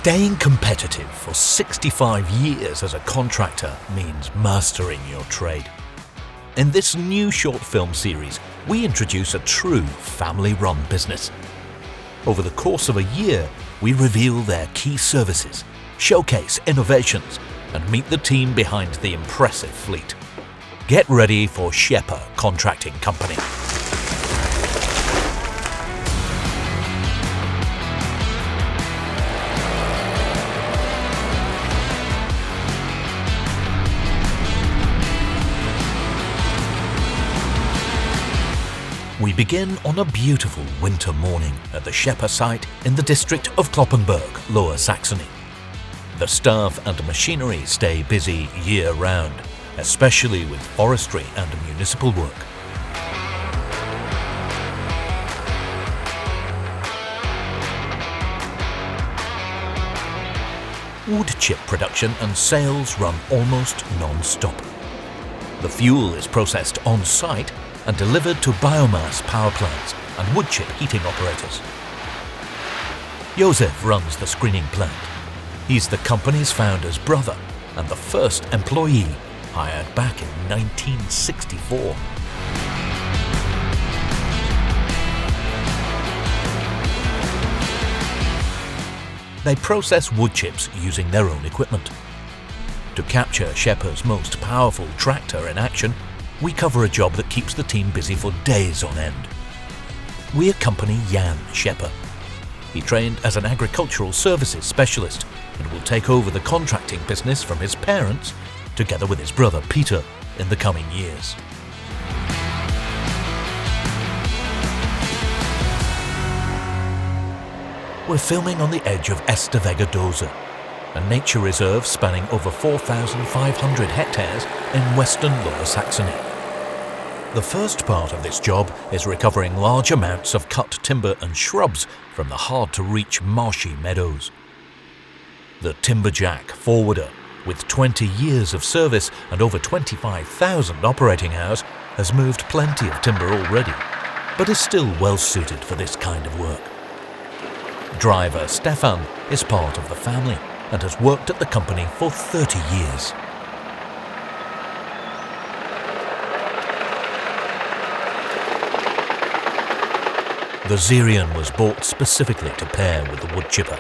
Staying competitive for 65 years as a contractor means mastering your trade. In this new short film series, we introduce a true family-run business. Over the course of a year, we reveal their key services, showcase innovations, and meet the team behind the impressive fleet. Get ready for Scheper Contracting Company. We begin on a beautiful winter morning at the Scheper site in the district of Kloppenburg, Lower Saxony. The staff and machinery stay busy year-round, especially with forestry and municipal work. Wood chip production and sales run almost non-stop. The fuel is processed on-site and delivered to biomass power plants and wood chip heating operators. Josef runs the screening plant. He's the company's founder's brother and the first employee hired back in 1964. They process wood chips using their own equipment. To capture Scheper's most powerful tractor in action, we cover a job that keeps the team busy for days on end. We accompany Jan Scheper. He trained as an agricultural services specialist and will take over the contracting business from his parents, together with his brother Peter, in the coming years. We're filming on the edge of Esterwege, a nature reserve spanning over 4,500 hectares in western Lower Saxony. The first part of this job is recovering large amounts of cut timber and shrubs from the hard-to-reach marshy meadows. The Timberjack forwarder, with 20 years of service and over 25,000 operating hours, has moved plenty of timber already, but is still well suited for this kind of work. Driver Stefan is part of the family and has worked at the company for 30 years. The Xerion was bought specifically to pair with the wood chipper.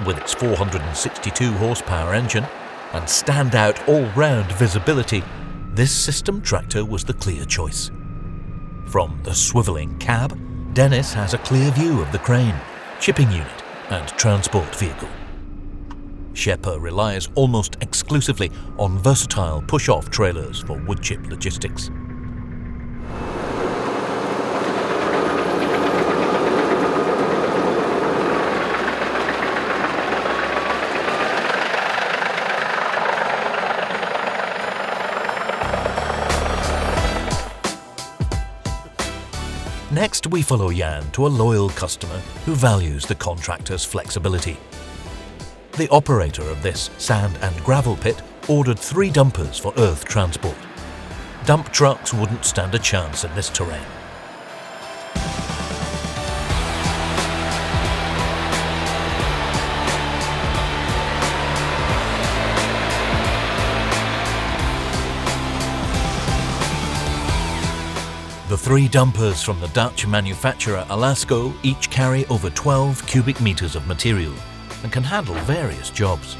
With its 462 horsepower engine and standout all-round visibility, this system tractor was the clear choice. From the swivelling cab, Dennis has a clear view of the crane, chipping unit and transport vehicle. Scheper relies almost exclusively on versatile push-off trailers for wood chip logistics. Next, we follow Jan to a loyal customer who values the contractor's flexibility. The operator of this sand and gravel pit ordered 3 dumpers for earth transport. Dump trucks wouldn't stand a chance in this terrain. The 3 dumpers from the Dutch manufacturer Alasco each carry over 12 cubic meters of material and can handle various jobs.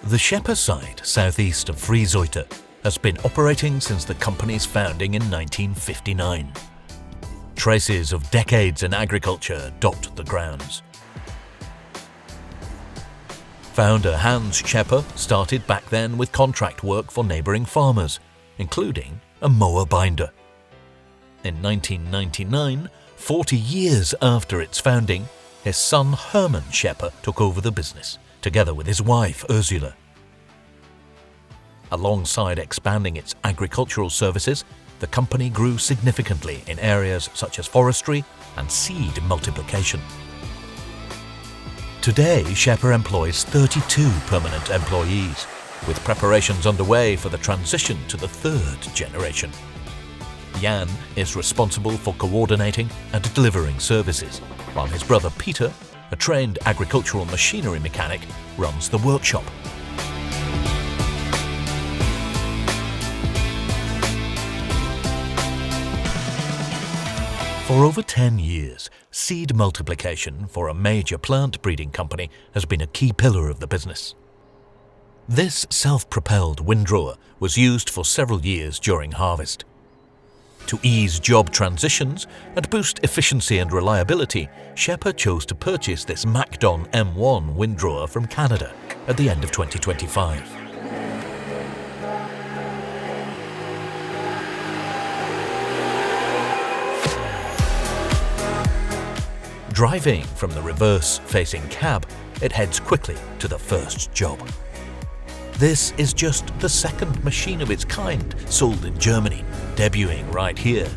The Scheper site, southeast of Frieseuter, has been operating since the company's founding in 1959. Traces of decades in agriculture dot the grounds. Founder Hans Scheper started back then with contract work for neighbouring farmers, including a mower binder. In 1999, 40 years after its founding, his son Hermann Scheper took over the business, together with his wife Ursula. Alongside expanding its agricultural services, the company grew significantly in areas such as forestry and seed multiplication. Today, Scheper employs 32 permanent employees, with preparations underway for the transition to the 3rd generation. Jan is responsible for coordinating and delivering services, while his brother Peter, a trained agricultural machinery mechanic, runs the workshop. For over 10 years, seed multiplication for a major plant breeding company has been a key pillar of the business. This self-propelled windrower was used for several years during harvest. To ease job transitions and boost efficiency and reliability, Sheper chose to purchase this MacDon M1 windrower from Canada at the end of 2025. Driving from the reverse-facing cab, it heads quickly to the first job. This is just the second machine of its kind sold in Germany, debuting right here.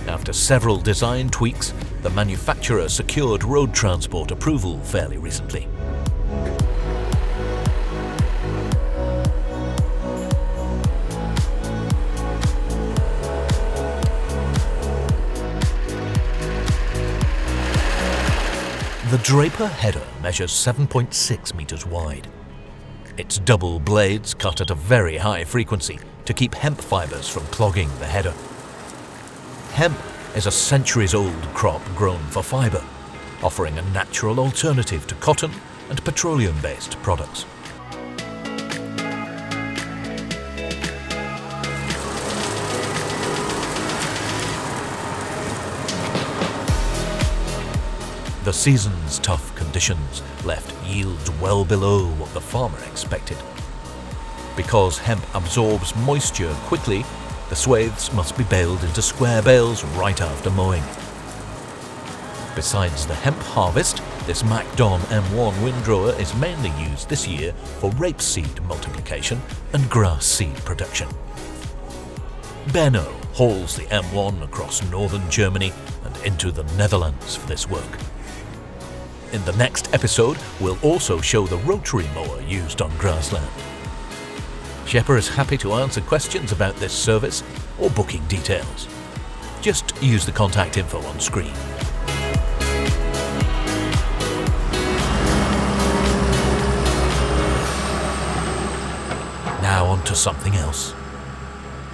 After several design tweaks, the manufacturer secured road transport approval fairly recently. The Draper header measures 7.6 meters wide. Its double blades cut at a very high frequency to keep hemp fibers from clogging the header. Hemp is a centuries-old crop grown for fiber, offering a natural alternative to cotton and petroleum-based products. The season's tough conditions left yields well below what the farmer expected. Because hemp absorbs moisture quickly, the swathes must be baled into square bales right after mowing. Besides the hemp harvest, this MacDon M1 windrower is mainly used this year for rapeseed multiplication and grass seed production. Benno hauls the M1 across northern Germany and into the Netherlands for this work. In the next episode, we'll also show the rotary mower used on grassland. Sheper is happy to answer questions about this service or booking details. Just use the contact info on screen. Now on to something else.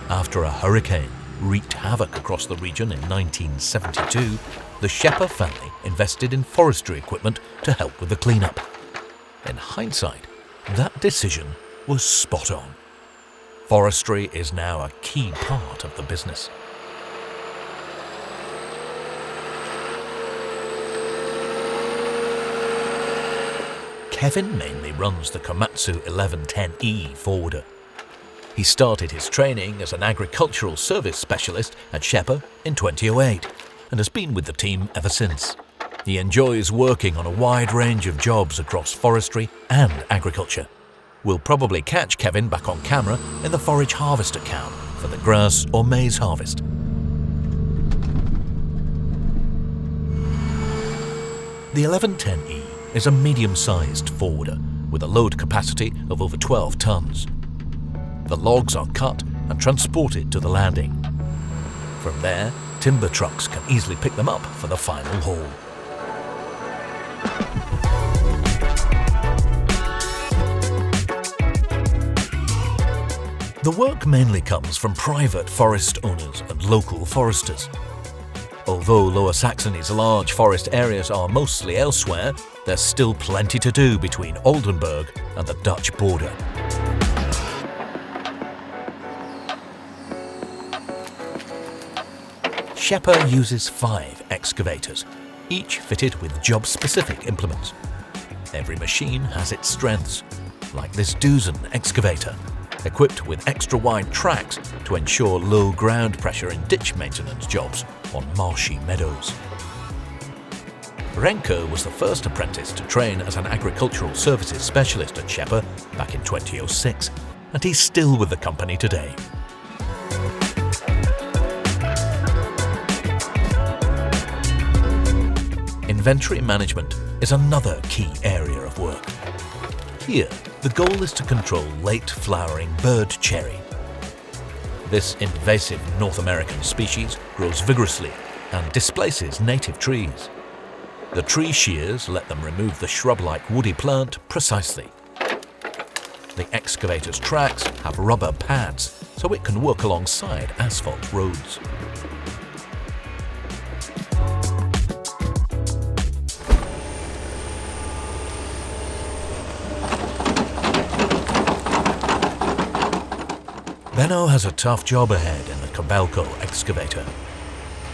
After a hurricane wreaked havoc across the region in 1972, the Scheper family invested in forestry equipment to help with the cleanup. In hindsight, that decision was spot on. Forestry is now a key part of the business. Kevin mainly runs the Komatsu 1110E forwarder. He started his training as an agricultural service specialist at Sheper in 2008 and has been with the team ever since. He enjoys working on a wide range of jobs across forestry and agriculture. We'll probably catch Kevin back on camera in the forage harvester cam for the grass or maize harvest. The 1110E is a medium-sized forwarder with a load capacity of over 12 tons. The logs are cut and transported to the landing. From there, timber trucks can easily pick them up for the final haul. The work mainly comes from private forest owners and local foresters. Although Lower Saxony's large forest areas are mostly elsewhere, there's still plenty to do between Oldenburg and the Dutch border. Sheper uses 5 excavators, each fitted with job-specific implements. Every machine has its strengths, like this Dusen excavator, equipped with extra-wide tracks to ensure low ground pressure in ditch maintenance jobs on marshy meadows. Renke was the first apprentice to train as an agricultural services specialist at Sheper back in 2006, and he's still with the company today. Inventory management is another key area of work. Here, the goal is to control late flowering bird cherry. This invasive North American species grows vigorously and displaces native trees. The tree shears let them remove the shrub-like woody plant precisely. The excavator's tracks have rubber pads, so it can work alongside asphalt roads. Benno has a tough job ahead in the Kobelco excavator.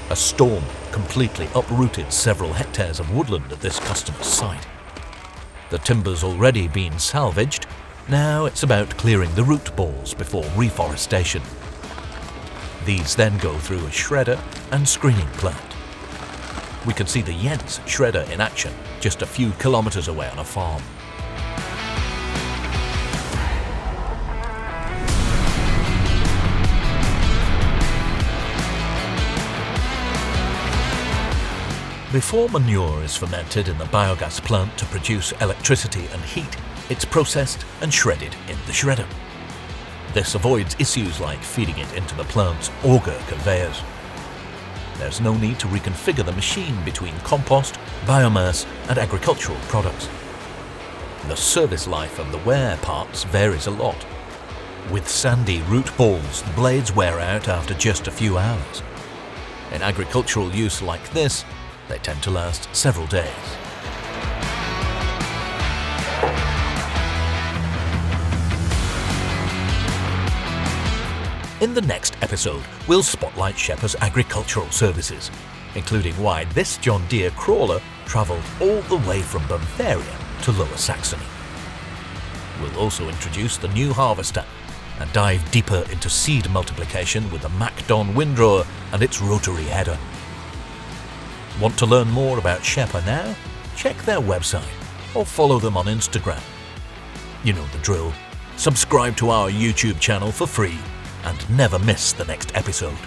A storm completely uprooted several hectares of woodland at this customer's site. The timber's already been salvaged. Now it's about clearing the root balls before reforestation. These then go through a shredder and screening plant. We can see the Jens shredder in action just a few kilometers away on a farm. Before manure is fermented in the biogas plant to produce electricity and heat, it's processed and shredded in the shredder. This avoids issues like feeding it into the plant's auger conveyors. There's no need to reconfigure the machine between compost, biomass and agricultural products. The service life of the wear parts varies a lot. With sandy root balls, the blades wear out after just a few hours. In agricultural use like this, they tend to last several days. In the next episode, we'll spotlight Sheper's agricultural services, including why this John Deere crawler travelled all the way from Bavaria to Lower Saxony. We'll also introduce the new harvester and dive deeper into seed multiplication with the MacDon windrower and its rotary header. Want to learn more about Sheper now? Check their website or follow them on Instagram. You know the drill. Subscribe to our YouTube channel for free and never miss the next episode.